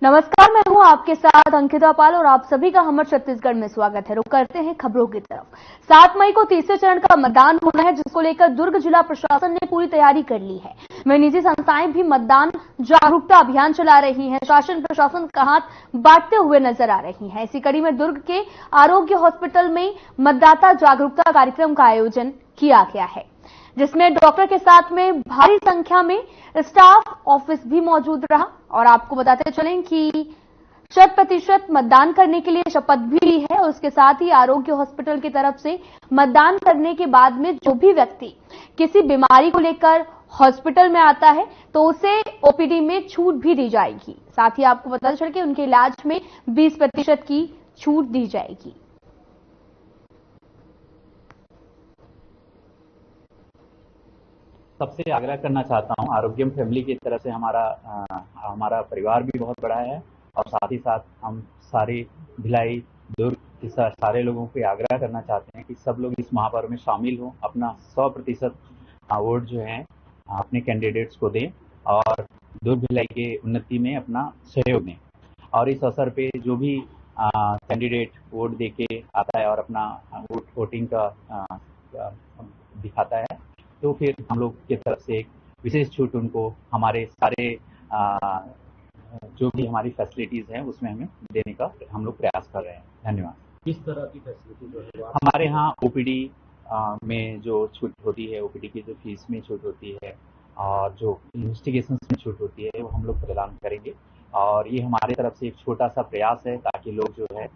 नमस्कार, मैं हूं आपके साथ अंकिता पाल और आप सभी का हमर छत्तीसगढ़ में स्वागत है। रुक करते हैं खबरों की तरफ। 7 मई को तीसरे चरण का मतदान होना है, जिसको लेकर दुर्ग जिला प्रशासन ने पूरी तैयारी कर ली है। वहीं निजी संस्थाएं भी मतदान जागरूकता अभियान चला रही हैं। शासन प्रशासन का हाथ बांटते हुए नजर आ रही है। इसी कड़ी में दुर्ग के आरोग्य हॉस्पिटल में मतदाता जागरूकता कार्यक्रम का आयोजन किया गया है, जिसमें डॉक्टर के साथ में भारी संख्या में स्टाफ ऑफिस भी मौजूद रहा। और आपको बताते चलें कि 100% मतदान करने के लिए शपथ भी ली है और उसके साथ ही आरोग्य हॉस्पिटल की तरफ से मतदान करने के बाद में जो भी व्यक्ति किसी बीमारी को लेकर हॉस्पिटल में आता है तो उसे ओपीडी में छूट भी दी जाएगी। साथ ही आपको पता चले कि उनके इलाज में 20% की छूट दी जाएगी। सबसे आग्रह करना चाहता हूं, आरोग्यम फैमिली की तरफ से हमारा परिवार भी बहुत बड़ा है और साथ ही साथ हम सारे भिलाई दुर्ग के सारे लोगों को आग्रह करना चाहते हैं कि सब लोग इस महापर्व में शामिल हों, अपना 100% वोट जो है अपने कैंडिडेट्स को दें और दुर्ग भिलाई के उन्नति में अपना सहयोग दें। और इस अवसर पे जो भी कैंडिडेट वोट दे के आता है और अपना वोटिंग का दिखाता है तो फिर हम लोग की तरफ से एक विशेष छूट उनको हमारे सारे जो भी हमारी फैसिलिटीज हैं उसमें हमें देने का हम लोग प्रयास कर रहे हैं। धन्यवाद। किस तरह की फैसिलिटी जो है हमारे यहाँ ओपीडी में जो छूट होती है, ओपीडी की जो फीस में छूट होती है और जो इन्वेस्टिगेशन में छूट होती है वो हम लोग प्रदान करेंगे। और ये हमारे तरफ से एक छोटा सा प्रयास है ताकि लोग जो है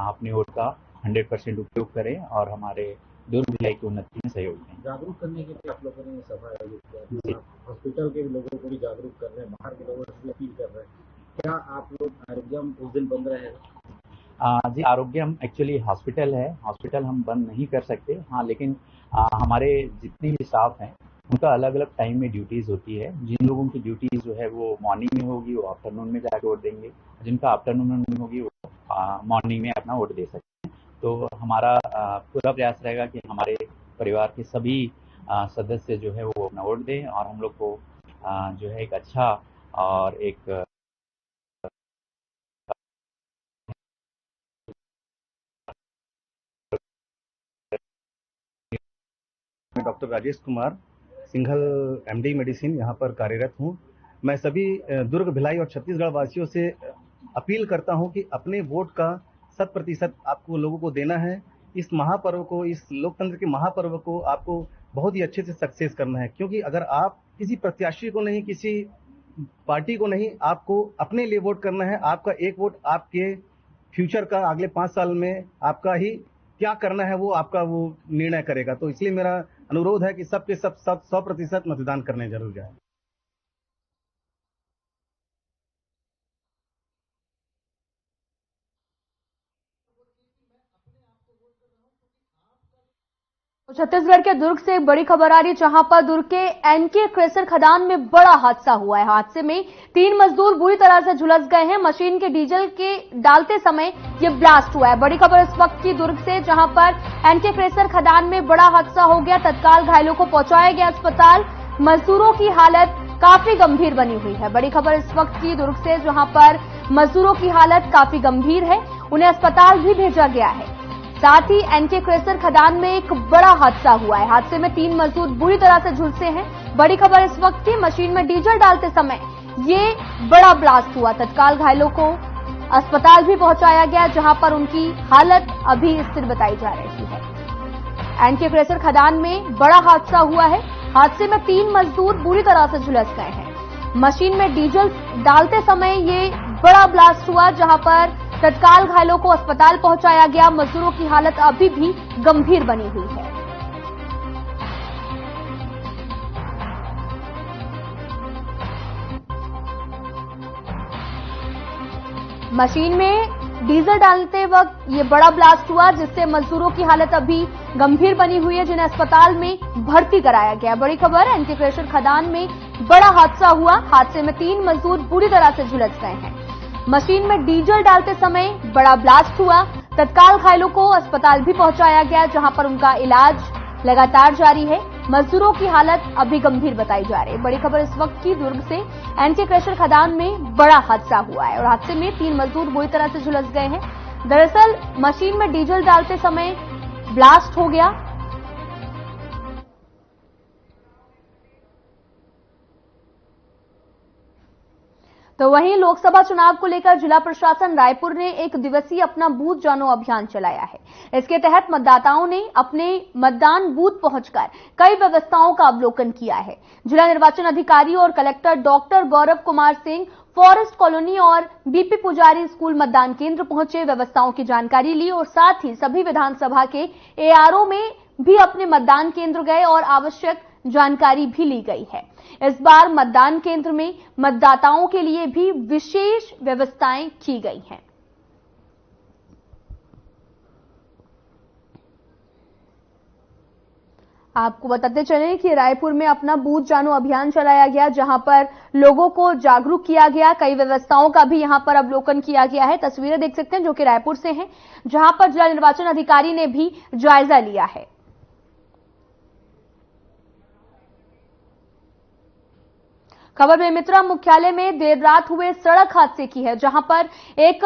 अपने वोट का 100% उपयोग करें और हमारे दुर्ग भिलाई की उन्नति में सहयोग दें। जागरूक करने के लिए आप लोगों ने सभा आयोजित किया, हॉस्पिटल के लोगों को भी जागरूक कर रहे हैं, बाहर के लोगों से भी अपील कर रहे हैं। क्या आप लोग आरोग्यम उस दिन बंद रहेगा? जी, आरोग्यम एक्चुअली हॉस्पिटल है, हॉस्पिटल हम बंद नहीं कर सकते। हाँ, लेकिन हमारे जितने भी स्टाफ हैं उनका अलग अलग टाइम में ड्यूटीज होती है। जिन लोगों की ड्यूटीज जो है वो मॉर्निंग में होगी वो आफ्टरनून में जाकर वोट देंगे, जिनका आफ्टरनून में होगी वो मॉर्निंग में अपना वोट दे सकते हैं। तो हमारा पूरा प्रयास रहेगा कि हमारे परिवार के सभी सदस्य जो है वो अपना वोट दें और हम लोग को जो है एक अच्छा और एक मैं doctor Rajesh Kumar Singhal MD medicine यहाँ पर कार्यरत हूँ। मैं सभी दुर्ग भिलाई और छत्तीसगढ़ वासियों से अपील करता हूँ कि अपने वोट का 100% आपको लोगों को देना है। इस महापर्व को, इस लोकतंत्र के महापर्व को आपको बहुत ही अच्छे से सक्सेस करना है, क्योंकि अगर आप किसी प्रत्याशी को नहीं, किसी पार्टी को नहीं, आपको अपने लिए वोट करना है। आपका एक वोट आपके फ्यूचर का, अगले 5 साल में आपका ही क्या करना है वो आपका वो निर्णय करेगा। तो इसलिए मेरा अनुरोध है कि सबके सब 100% मतदान करने जरूर जाए। छत्तीसगढ़ के दुर्ग से एक बड़ी खबर आ रही है, जहां पर दुर्ग के एनके क्रेशर खदान में बड़ा हादसा हुआ है। हादसे में 3 मजदूर बुरी तरह से झुलस गए हैं। मशीन के डीजल के डालते समय यह ब्लास्ट हुआ है। बड़ी खबर इस वक्त की दुर्ग से, जहां पर एनके क्रेशर खदान में बड़ा हादसा हो गया। तत्काल घायलों को पहुंचाया गया अस्पताल। मजदूरों की हालत काफी गंभीर बनी हुई है। बड़ी खबर इस वक्त की दुर्ग से, जहां पर मजदूरों की हालत काफी गंभीर है, उन्हें अस्पताल भी भेजा गया है। साथ ही एनके क्रेशर खदान में एक बड़ा हादसा हुआ है। हादसे में 3 मजदूर बुरी तरह से झुलसे हैं। बड़ी खबर इस वक्त की, मशीन में डीजल डालते समय ये बड़ा ब्लास्ट हुआ। तत्काल घायलों को अस्पताल भी पहुंचाया गया, जहां पर उनकी हालत अभी स्थिर बताई जा रही है। एनके क्रेशर खदान में बड़ा हादसा हुआ है। हादसे में 3 मजदूर बुरी तरह से झुलस गए हैं। मशीन में डीजल डालते समय ये बड़ा ब्लास्ट हुआ, जहां पर तत्काल घायलों को अस्पताल पहुंचाया गया। मजदूरों की हालत अभी भी गंभीर बनी हुई है। मशीन में डीजल डालते वक्त ये बड़ा ब्लास्ट हुआ, जिससे मजदूरों की हालत अभी गंभीर बनी हुई है, जिन्हें अस्पताल में भर्ती कराया गया। बड़ी खबर, एनके क्रेशर खदान में बड़ा हादसा हुआ। हादसे में 3 मजदूर बुरी तरह से झुलस गए हैं। मशीन में डीजल डालते समय बड़ा ब्लास्ट हुआ। तत्काल घायलों को अस्पताल भी पहुंचाया गया, जहां पर उनका इलाज लगातार जारी है। मजदूरों की हालत अभी गंभीर बताई जा रही है। बड़ी खबर इस वक्त की दुर्ग से एनके क्रशर खदान में बड़ा हादसा हुआ है और हादसे में 3 मजदूर बुरी तरह से झुलस गए हैं। दरअसल मशीन में डीजल डालते समय ब्लास्ट हो गया। तो वहीं लोकसभा चुनाव को लेकर जिला प्रशासन रायपुर ने 1 दिवसीय अपना बूथ जानो अभियान चलाया है। इसके तहत मतदाताओं ने अपने मतदान बूथ पहुंचकर कई व्यवस्थाओं का अवलोकन किया है। जिला निर्वाचन अधिकारी और collector doctor Gaurav Kumar Singh forest colony और बीपी पुजारी स्कूल मतदान केंद्र पहुंचे, व्यवस्थाओं की जानकारी ली और साथ ही सभी विधानसभा के एआरओ में भी अपने मतदान केंद्र गए और आवश्यक जानकारी भी ली गई है। इस बार मतदान केंद्र में मतदाताओं के लिए भी विशेष व्यवस्थाएं की गई हैं। आपको बताते चलें कि रायपुर में अपना बूथ जानो अभियान चलाया गया, जहां पर लोगों को जागरूक किया गया। कई व्यवस्थाओं का भी यहां पर अवलोकन किया गया है। तस्वीरें देख सकते हैं जो कि रायपुर से हैं, जहां पर जिला निर्वाचन अधिकारी ने भी जायजा लिया है। खबर बेमित्रा मुख्यालय में देर रात हुए सड़क हादसे की है, जहां पर एक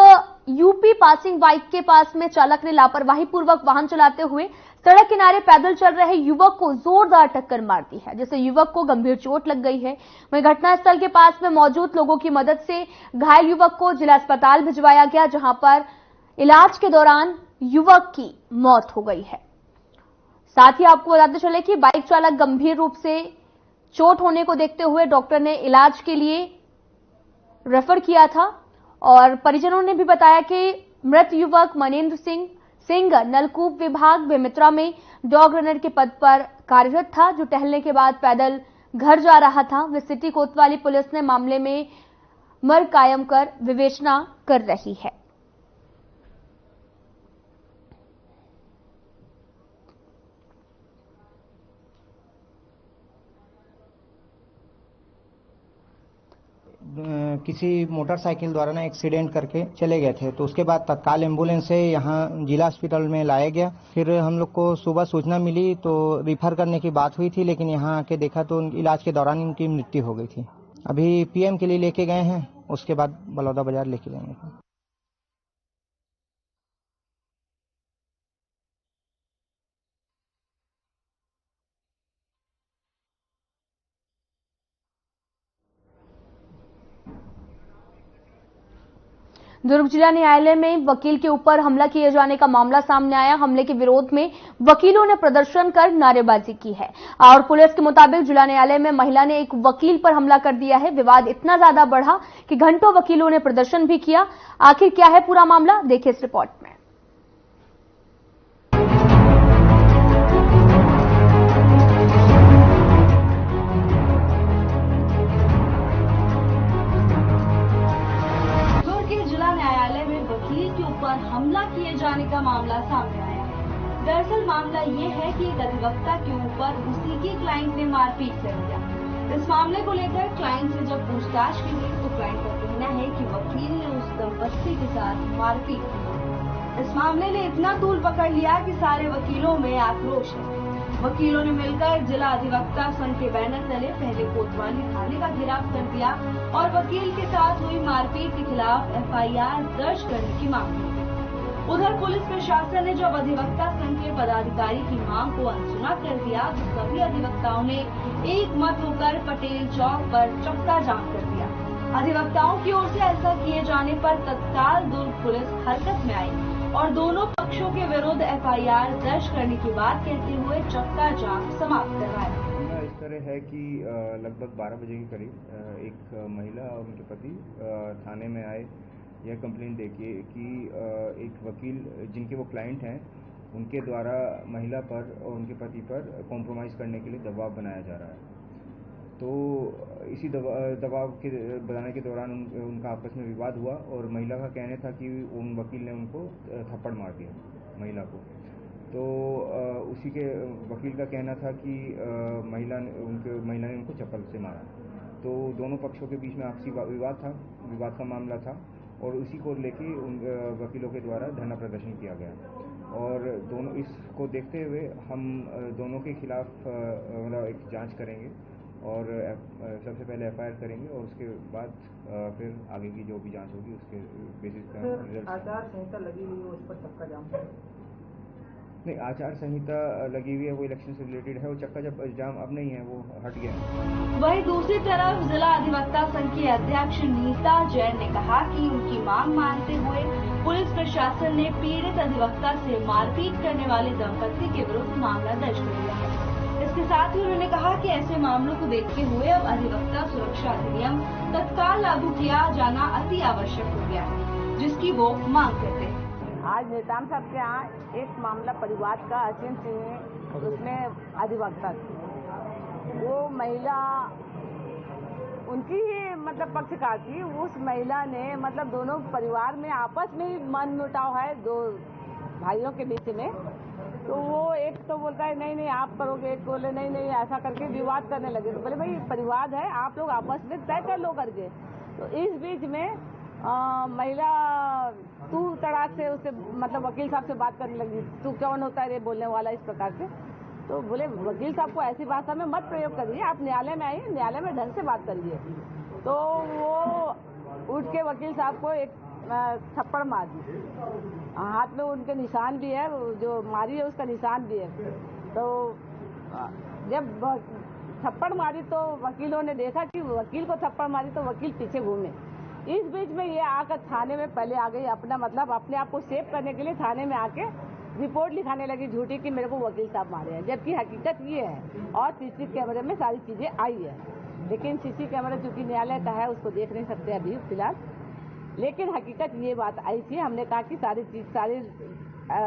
यूपी पासिंग बाइक के पास में चालक ने लापरवाही पूर्वक वाहन चलाते हुए सड़क किनारे पैदल चल रहे युवक को जोरदार टक्कर मार दी है, जिससे युवक को गंभीर चोट लग गई है। वहीं घटनास्थल के पास में मौजूद लोगों की मदद से घायल युवक को जिला अस्पताल भिजवाया गया, जहां पर इलाज के दौरान युवक की मौत हो गई है। साथ ही आपको बताते चले कि बाइक चालक गंभीर रूप से चोट होने को देखते हुए डॉक्टर ने इलाज के लिए रेफर किया था और परिजनों ने भी बताया कि मृत युवक मनेंद्र सिंह नलकूप विभाग बेमित्रा में डॉग रनर के पद पर कार्यरत था, जो टहलने के बाद पैदल घर जा रहा था। वे सिटी कोतवाली पुलिस ने मामले में मर्ग कायम कर विवेचना कर रही है। किसी मोटरसाइकिल द्वारा ना एक्सीडेंट करके चले गए थे, तो उसके बाद तत्काल एम्बुलेंस से यहाँ जिला अस्पताल में लाया गया। फिर हम लोग को सुबह सूचना मिली तो रिफर करने की बात हुई थी, लेकिन यहाँ आके देखा तो इलाज के दौरान इनकी मृत्यु हो गई थी। अभी पीएम के लिए लेके गए हैं, उसके बाद बलौदा बाजार लेके जाएंगे। दुर्ग जिला न्यायालय में वकील के ऊपर हमला किए जाने का मामला सामने आया। हमले के विरोध में वकीलों ने प्रदर्शन कर नारेबाजी की है और पुलिस के मुताबिक जिला न्यायालय में महिला ने एक वकील पर हमला कर दिया है। विवाद इतना ज्यादा बढ़ा कि घंटों वकीलों ने प्रदर्शन भी किया। आखिर क्या है पूरा मामला, देखिए इस रिपोर्ट में। हमला किए जाने का मामला सामने आया है। दरअसल मामला ये है कि एक अधिवक्ता के ऊपर उसी की क्लाइंट ने मारपीट कर दिया। इस मामले को लेकर क्लाइंट से जब पूछताछ की गई तो क्लाइंट का कहना है कि वकील ने उस दंपत्ति के साथ मारपीट की। इस मामले ने इतना तूल पकड़ लिया कि सारे वकीलों में आक्रोश है। वकीलों ने मिलकर जिला अधिवक्ता संघ के बैनर तले पहले कोतवाली थाने का घेराव कर दिया और वकील के साथ हुई मारपीट के खिलाफ एफआईआर दर्ज करने की मांग की। उधर पुलिस प्रशासन ने जब अधिवक्ता संघ के पदाधिकारी की मांग को अनसुना कर दिया तो सभी अधिवक्ताओं ने एक मत होकर पटेल चौक पर चक्का जाम कर दिया। अधिवक्ताओं की ओर से ऐसा किए जाने पर तत्काल दुर्ग पुलिस हरकत में आई और दोनों पक्षों के विरुद्ध एफआईआर दर्ज करने की बात कहते हुए चक्का जाम समाप्त करवाया। इस तरह है कि लगभग 12 बजे के करीब एक महिला और उनके पति थाने में आए। यह कंप्लेंट देखिए कि एक वकील जिनके वो क्लाइंट हैं उनके द्वारा महिला पर और उनके पति पर कॉम्प्रोमाइज़ करने के लिए दबाव बनाया जा रहा है। तो इसी दबाव के बनाने के दौरान उनका आपस में विवाद हुआ और महिला का कहना था कि उन वकील ने उनको थप्पड़ मार दिया महिला को। तो उसी के वकील का कहना था कि महिला ने उनको चप्पल से मारा। तो दोनों पक्षों के बीच में आपसी विवाद का मामला था और उसी को लेके उन वकीलों के द्वारा धरना प्रदर्शन किया गया। और दोनों इसको देखते हुए हम दोनों के खिलाफ मतलब एक जांच करेंगे और सबसे पहले एफआईआर करेंगे और उसके बाद फिर आगे की जो भी जांच होगी उसके बेसिस पर रिजल्ट। आचार संहिता लगी हुई है, उस पर चक्का जाम नहीं, आचार संहिता लगी हुई है, वो इलेक्शन से रिलेटेड है, वो चक्का जाम अब नहीं है, वो हट गया है। वहीं दूसरी तरफ जिला अधिवक्ता संघ की अध्यक्ष नीता जैन ने कहा कि उनकी मांग मानते हुए पुलिस प्रशासन ने पीड़ित अधिवक्ता से मारपीट करने वाले दंपति के विरुद्ध मामला दर्ज कर लिया है। इसके साथ ही उन्होंने कहा कि ऐसे मामलों को देखते हुए अब अधिवक्ता सुरक्षा अधिनियम तत्काल लागू किया जाना अति आवश्यक हो गया है, जिसकी वो मांग करते हैं। आज नेताम साहब के यहाँ एक मामला परिवार का असीम सिंह है, उसमें अधिवक्ता थी, वो महिला उनकी ही मतलब पक्षकार थी। उस महिला ने मतलब दोनों परिवार में आपस में ही मनमुटाव है दो भाइयों के बीच में, तो वो एक तो बोलता है नहीं नहीं आप करोगे, एक बोले नहीं नहीं ऐसा करके विवाद करने लगे। तो बोले भाई परिवार है, आप लोग आपस में तय कर लो करके। तो इस बीच में महिला तू तड़ाक से उससे मतलब वकील साहब से बात करने लगी, तू कौन होता है रे बोलने वाला, इस प्रकार से। तो बोले वकील साहब को ऐसी भाषा में मत प्रयोग करिए, आप न्यायालय में आइए, न्यायालय में ढंग से बात करिए। तो वो उठ के वकील साहब को एक थप्पड़ मार दी, हाथ में उनके निशान भी है, जो मारी है उसका निशान भी है। तो जब थप्पड़ मारी तो वकीलों ने देखा कि वकील को थप्पड़ मारी तो वकील पीछे घूमे। इस बीच में ये आकर थाने में पहले आ गई, अपना मतलब अपने आप को सेव करने के लिए थाने में आके रिपोर्ट लिखाने लगी झूठी कि मेरे को वकील साहब मारे हैं, जबकि हकीकत ये है और सीसी कैमरे में सारी चीजें आई है। लेकिन सीसी कैमरा चूंकि न्यायालय का है उसको देख नहीं सकते अभी फिलहाल, लेकिन हकीकत ये बात आई थी। हमने कहा कि सारी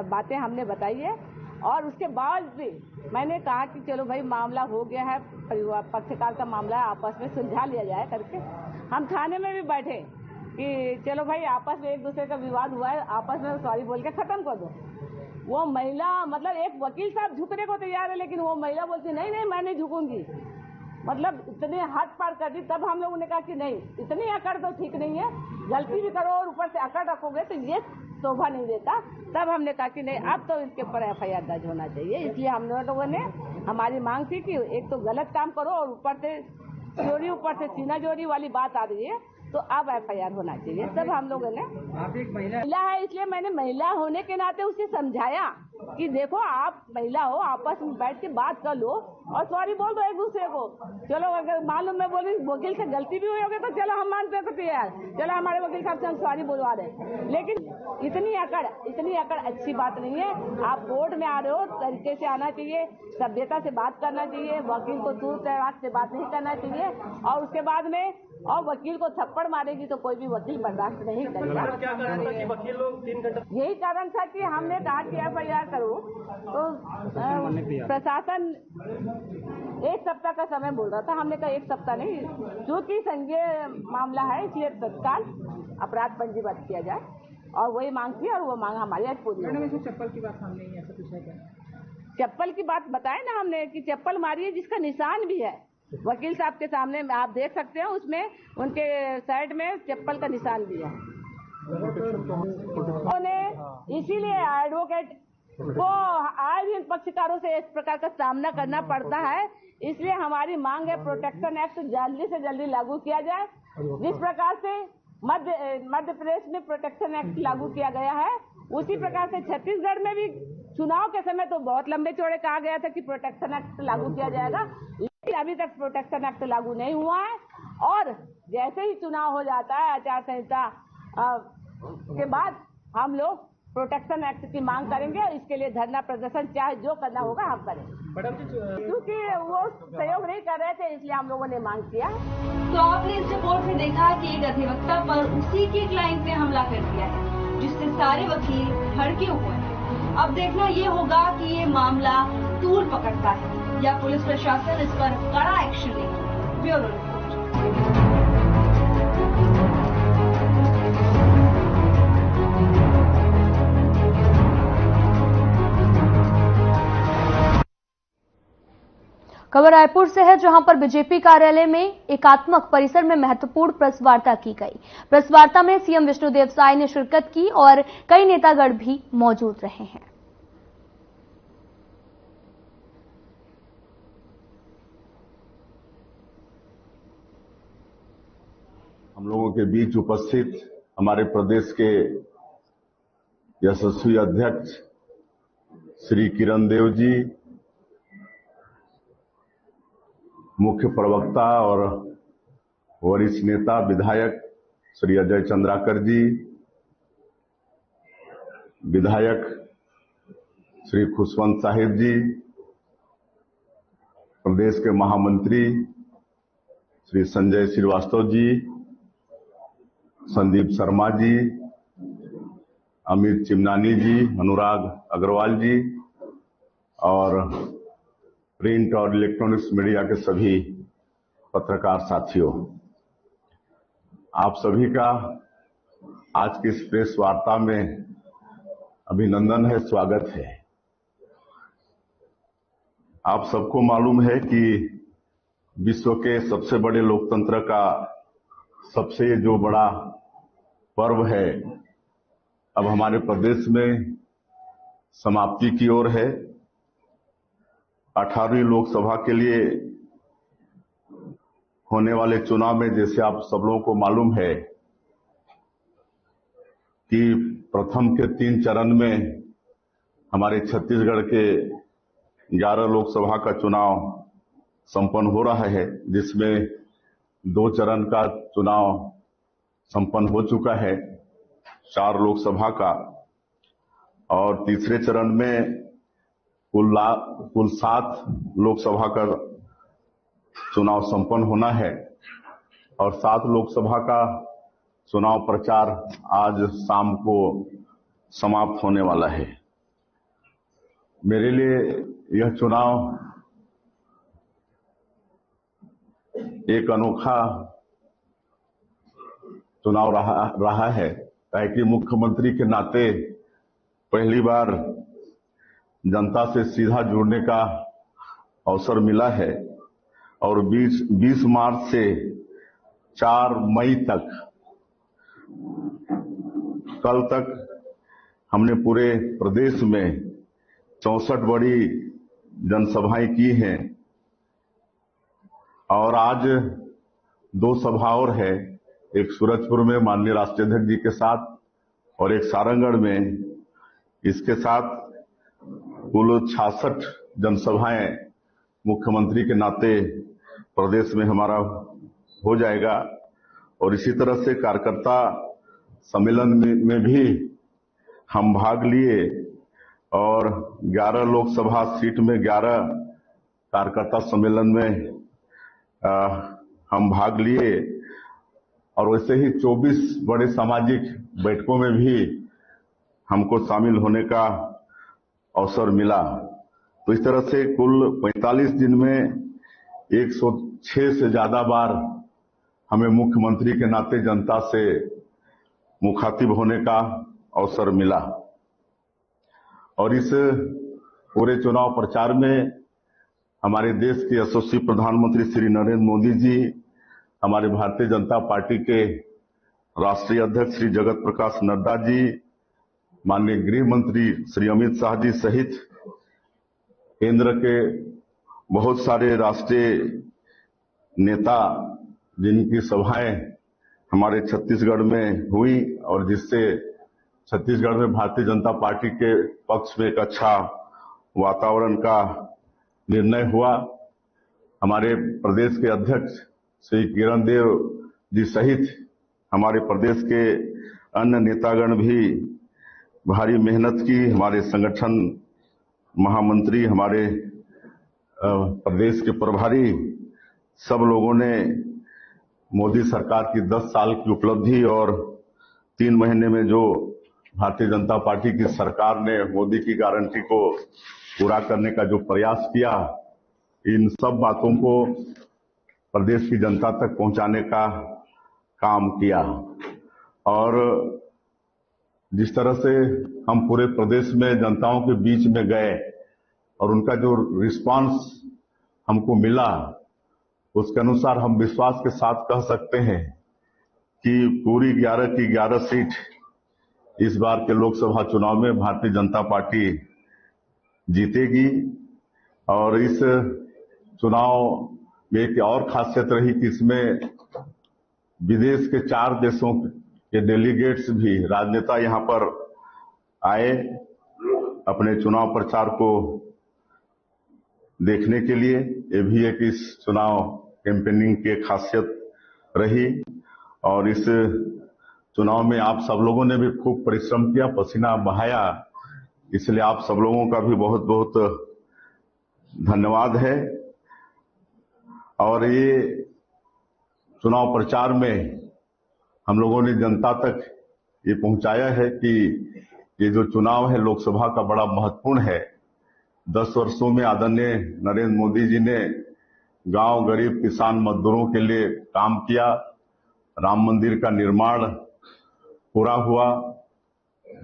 बातें हमने बताई है और उसके बाद भी मैंने कहा कि चलो भाई मामला हो गया है, परिवार पक्षकार का मामला है, आपस में सुलझा लिया जाए करके। हम थाने में भी बैठे कि चलो भाई आपस में एक दूसरे का विवाद हुआ है, आपस में सॉरी बोल के खत्म कर दो। वो महिला मतलब एक वकील साहब झुकने को तैयार है, लेकिन वो महिला बोलती नहीं नहीं मैं नहीं झुकूंगी, मतलब इतने हद पार कर दी। तब हम लोगों ने कहा कि नहीं, इतनी अकड़ तो ठीक नहीं है, गलती भी करो और ऊपर से अकड़ रखोगे तो ये शोभा नहीं देता। तब हमने कहा कि नहीं अब तो इसके ऊपर एफआईआर दर्ज होना चाहिए। इसलिए हम लोगों ने हमारी मांग थी कि एक तो गलत काम करो और ऊपर से चोरी, ऊपर से सीना चोरी वाली बात आ रही है, तो अब एफआईआर होना चाहिए। तब हम लोगों ने, आप एक महिला है इसलिए मैंने महिला होने के नाते उसे समझाया कि देखो आप महिला हो, आपस में बैठ के बात कर लो और सॉरी बोल दो एक दूसरे को। चलो अगर मालूम मैं बोली वकील से गलती भी हुई होगी तो चलो हम मानते हैं तो यार चलो हमारे वकील साहब से हम सॉरी बोलवा रहे, लेकिन इतनी अकड़ अच्छी बात नहीं है। आप कोर्ट में आ रहे हो, तरीके से आना चाहिए, सभ्यता से बात करना चाहिए, वकील को तू तड़ाक से बात नहीं करना चाहिए। और उसके बाद में और वकील को थप्पड़ मारेगी तो कोई भी वकील बर्दाश्त नहीं करेगा। क्या कारण था कि वकील लोग 3 घंटे? यही कारण था कि हमने कहा कि एफआईआर करो, तो प्रशासन 1 सप्ताह का समय बोल रहा था। हमने कहा 1 सप्ताह नहीं, क्योंकि संज्ञेय मामला है इसलिए तत्काल अपराध पंजीबद्ध किया जाए, और वही मांग थी और वो मांग हमारी आज पूरी हो गई। चप्पल की बात सामने ही ऐसा कुछ है क्या? चप्पल की बात बताए ना हमने कि चप्पल मारी है जिसका निशान भी है वकील साहब के सामने, आप देख सकते हैं उसमें उनके साइड में चप्पल का निशान भी है। उन्होंने इसीलिए एडवोकेट को आए दिन पक्षकारों से इस प्रकार का सामना करना पड़ता है। इसलिए हमारी मांग है प्रोटेक्शन एक्ट जल्दी से जल्दी लागू किया जाए। जिस प्रकार से मध्य प्रदेश में प्रोटेक्शन एक्ट लागू किया गया है, उसी प्रकार से छत्तीसगढ़ में भी चुनाव के समय तो बहुत लंबे चौड़े कहा गया था कि प्रोटेक्शन एक्ट लागू किया जाएगा, लेकिन अभी तक प्रोटेक्शन एक्ट लागू नहीं हुआ है। और जैसे ही चुनाव हो जाता है आचार संहिता के बाद हम लोग प्रोटेक्शन एक्ट की मांग करेंगे। इसके लिए धरना प्रदर्शन चाहे जो करना होगा हम करेंगे, क्योंकि वो सहयोग नहीं कर रहे थे इसलिए हम लोगों ने मांग किया। तो आपने इस रिपोर्ट में देखा कि एक अधिवक्ता पर उसी के क्लाइंट ने हमला कर दिया है, जिससे सारे वकील भड़के हुए हैं। अब देखना ये होगा कि ये मामला तूल पकड़ता है या पुलिस प्रशासन इस पर कड़ा एक्शन लेगी। Bureau report. खबर रायपुर से है, जहां पर बीजेपी कार्यालय में एकात्मक परिसर में महत्वपूर्ण प्रेस वार्ता की गई। प्रेस वार्ता में सीएम विष्णुदेव साय ने शिरकत की और कई नेतागण भी मौजूद रहे हैं। हम लोगों के बीच उपस्थित हमारे प्रदेश के यशस्वी अध्यक्ष श्री किरण देव जी, मुख्य प्रवक्ता और वरिष्ठ नेता विधायक श्री अजय चंद्राकर जी, विधायक श्री खुशवंत साहिब जी, प्रदेश के महामंत्री श्री संजय श्रीवास्तव जी, संदीप शर्मा जी, अमित चिमनानी जी, अनुराग अग्रवाल जी और प्रिंट और इलेक्ट्रॉनिक्स मीडिया के सभी पत्रकार साथियों, आप सभी का आज की इस प्रेस वार्ता में अभिनंदन है, स्वागत है। आप सबको मालूम है कि विश्व के सबसे बड़े लोकतंत्र का सबसे जो बड़ा पर्व है अब हमारे प्रदेश में समाप्ति की ओर है। 18वीं लोकसभा के लिए होने वाले चुनाव में जैसे आप सब लोगों को मालूम है कि प्रथम के 3 चरण में हमारे छत्तीसगढ़ के 11 लोकसभा का चुनाव संपन्न हो रहा है, जिसमें 2 चरण का चुनाव संपन्न हो चुका है, 4 लोकसभा का, और तीसरे चरण में कुल 7 लोकसभा का चुनाव संपन्न होना है और 7 लोकसभा का चुनाव प्रचार आज शाम को समाप्त होने वाला है। मेरे लिए यह चुनाव एक अनोखा चुनाव रहा है, ताकि मुख्यमंत्री के नाते पहली बार जनता से सीधा जुड़ने का अवसर मिला है और 20 मार्च से 4 मई तक, कल तक हमने पूरे प्रदेश में 64 बड़ी जनसभाएं की हैं और आज 2 सभा और है, एक सूरजपुर में माननीय राष्ट्रीय अध्यक्ष जी के साथ और एक सारंगगढ़ में। इसके साथ कुल 66 जनसभाएं मुख्यमंत्री के नाते प्रदेश में हमारा हो जाएगा और इसी तरह से कार्यकर्ता सम्मेलन में भी हम भाग लिए और 11 लोकसभा सीट में 11 कार्यकर्ता सम्मेलन में हम भाग लिए और वैसे ही 24 बड़े सामाजिक बैठकों में भी हमको शामिल होने का अवसर मिला। तो इस तरह से कुल 45 दिन में 106 से ज्यादा बार हमें मुख्यमंत्री के नाते जनता से मुखातिब होने का अवसर मिला और इस पूरे चुनाव प्रचार में हमारे देश के यशस्वी प्रधानमंत्री श्री नरेंद्र मोदी जी, हमारे भारतीय जनता पार्टी के राष्ट्रीय अध्यक्ष श्री जगत प्रकाश नड्डा जी, माननीय गृह मंत्री श्री अमित शाह जी सहित केंद्र के बहुत सारे राष्ट्रीय नेता, जिनकी सभाएं हमारे छत्तीसगढ़ में हुई और जिससे छत्तीसगढ़ में भारतीय जनता पार्टी के पक्ष में एक अच्छा वातावरण का निर्णय हुआ। हमारे प्रदेश के अध्यक्ष श्री किरण देव जी सहित हमारे प्रदेश के अन्य नेतागण भी भारी मेहनत की। हमारे संगठन महामंत्री, हमारे प्रदेश के प्रभारी, सब लोगों ने मोदी सरकार की 10 साल की उपलब्धि और 3 महीने में जो भारतीय जनता पार्टी की सरकार ने मोदी की गारंटी को पूरा करने का जो प्रयास किया, इन सब बातों को प्रदेश की जनता तक पहुंचाने का काम किया। और जिस तरह से हम पूरे प्रदेश में जनताओं के बीच में गए और उनका जो रिस्पांस हमको मिला, उसके अनुसार हम विश्वास के साथ कह सकते हैं कि पूरी 11 की 11 सीट इस बार के लोकसभा चुनाव में भारतीय जनता पार्टी जीतेगी। और इस चुनाव में एक और खासियत रही कि इसमें विदेश के 4 देशों के डेलीगेट्स भी, राजनेता यहाँ पर आए अपने चुनाव प्रचार को देखने के लिए। ये भी एक इस चुनाव कैंपेनिंग की खासियत रही। और इस चुनाव में आप सब लोगों ने भी खूब परिश्रम किया, पसीना बहाया, इसलिए आप सब लोगों का भी बहुत बहुत धन्यवाद है। और ये चुनाव प्रचार में हम लोगों ने जनता तक ये पहुंचाया है कि ये जो चुनाव है लोकसभा का बड़ा महत्वपूर्ण है। 10 वर्षों में आदरणीय नरेंद्र मोदी जी ने गांव, गरीब, किसान, मजदूरों के लिए काम किया। राम मंदिर का निर्माण पूरा हुआ।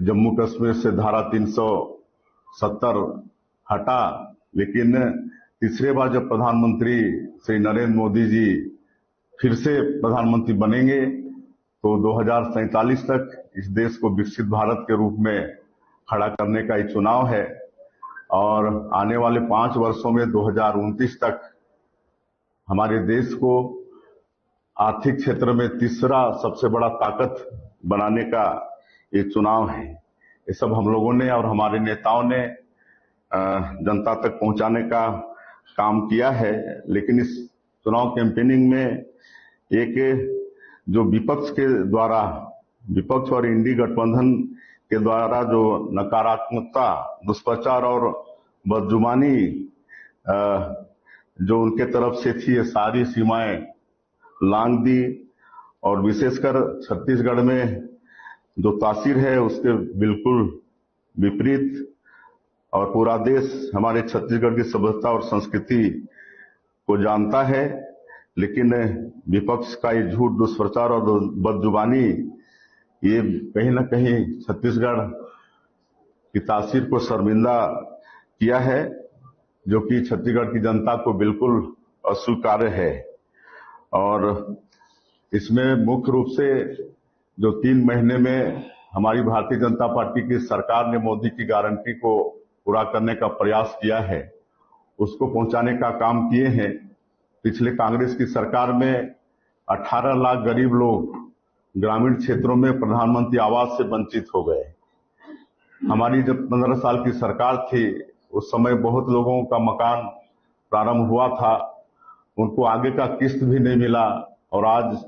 जम्मू कश्मीर से धारा 370 हटा, लेकिन तीसरे बार जब प्रधानमंत्री श्री नरेंद्र मोदी जी फिर से प्रधानमंत्री बनेंगे तो 2047 तक इस देश को विकसित भारत के रूप में खड़ा करने का ये चुनाव है। और आने वाले 5 वर्षों में 2029 तक हमारे देश को आर्थिक क्षेत्र में तीसरा सबसे बड़ा ताकत बनाने का ये चुनाव है। ये सब हम लोगों ने और हमारे नेताओं ने जनता तक पहुंचाने का काम किया है। लेकिन इस चुनाव कैंपेनिंग में एक जो विपक्ष और इंडी गठबंधन के द्वारा जो नकारात्मकता, दुष्प्रचार और बदजुबानी जो उनके तरफ से थी, ये सारी सीमाएं लांघ दी। और विशेषकर छत्तीसगढ़ में जो तासीर है उसके बिल्कुल विपरीत। और पूरा देश हमारे छत्तीसगढ़ की सभ्यता और संस्कृति को जानता है, लेकिन विपक्ष का ये झूठ, दुष्प्रचार और बदजुबानी ये कहीं न कहीं छत्तीसगढ़ की तासीर को शर्मिंदा किया है, जो कि छत्तीसगढ़ की जनता को बिल्कुल अस्वीकार्य है। और इसमें मुख्य रूप से जो 3 महीने में हमारी भारतीय जनता पार्टी की सरकार ने मोदी की गारंटी को पूरा करने का प्रयास किया है, उसको पहुंचाने का काम किए हैं। पिछले कांग्रेस की सरकार में 18 लाख गरीब लोग ग्रामीण क्षेत्रों में प्रधानमंत्री आवास से वंचित हो गए। हमारी जब 15 साल की सरकार थी उस समय बहुत लोगों का मकान प्रारंभ हुआ था, उनको आगे का किस्त भी नहीं मिला और आज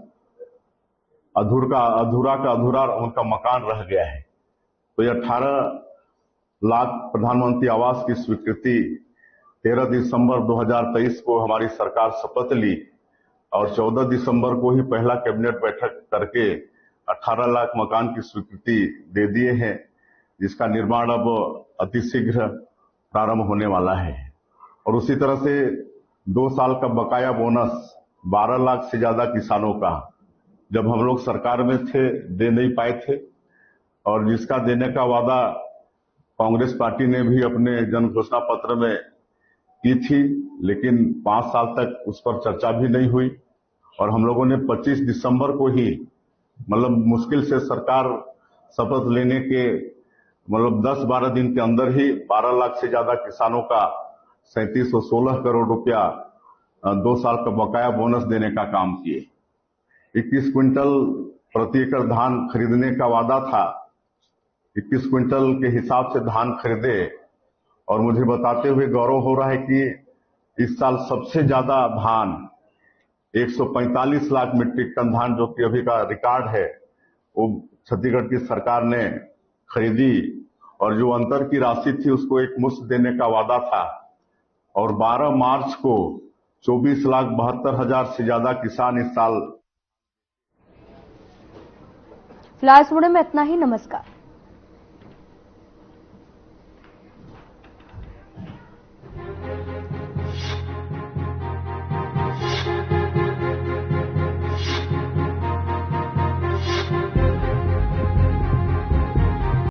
अधूरा उनका मकान रह गया है। तो ये 18 लाख प्रधानमंत्री आवास की स्वीकृति 13 दिसंबर 2023 को हमारी सरकार शपथ ली और 14 दिसंबर को ही पहला कैबिनेट बैठक करके 18 लाख मकान की स्वीकृति दे दिए हैं, जिसका निर्माण अब अतिशीघ्र प्रारंभ होने वाला है। और उसी तरह से 2 साल का बकाया बोनस 12 लाख से ज्यादा किसानों का जब हम लोग सरकार में थे दे नहीं पाए थे, और जिसका देने का वादा कांग्रेस पार्टी ने भी अपने जन घोषणा पत्र में की थी, लेकिन 5 साल तक उस पर चर्चा भी नहीं हुई। और हम लोगों ने 25 दिसंबर को ही, मतलब मुश्किल से सरकार शपथ लेने के 10-12 दिन के अंदर ही 12 लाख से ज्यादा किसानों का 3716 करोड़ रुपया 2 साल का बकाया बोनस देने का काम किए। 21 क्विंटल प्रति एकड़ धान खरीदने का वादा था, 21 क्विंटल के हिसाब से धान खरीदे। और मुझे बताते हुए गौरव हो रहा है कि इस साल सबसे ज्यादा धान 145 लाख मीट्रिक टन धान, जो कि अभी का रिकॉर्ड है, वो छत्तीसगढ़ की सरकार ने खरीदी। और जो अंतर की राशि थी उसको एक मुश्त देने का वादा था। और 12 मार्च को 24,72,000 से ज्यादा किसान इस साल। फिलहाल इस वीडियो में इतना ही। नमस्कार।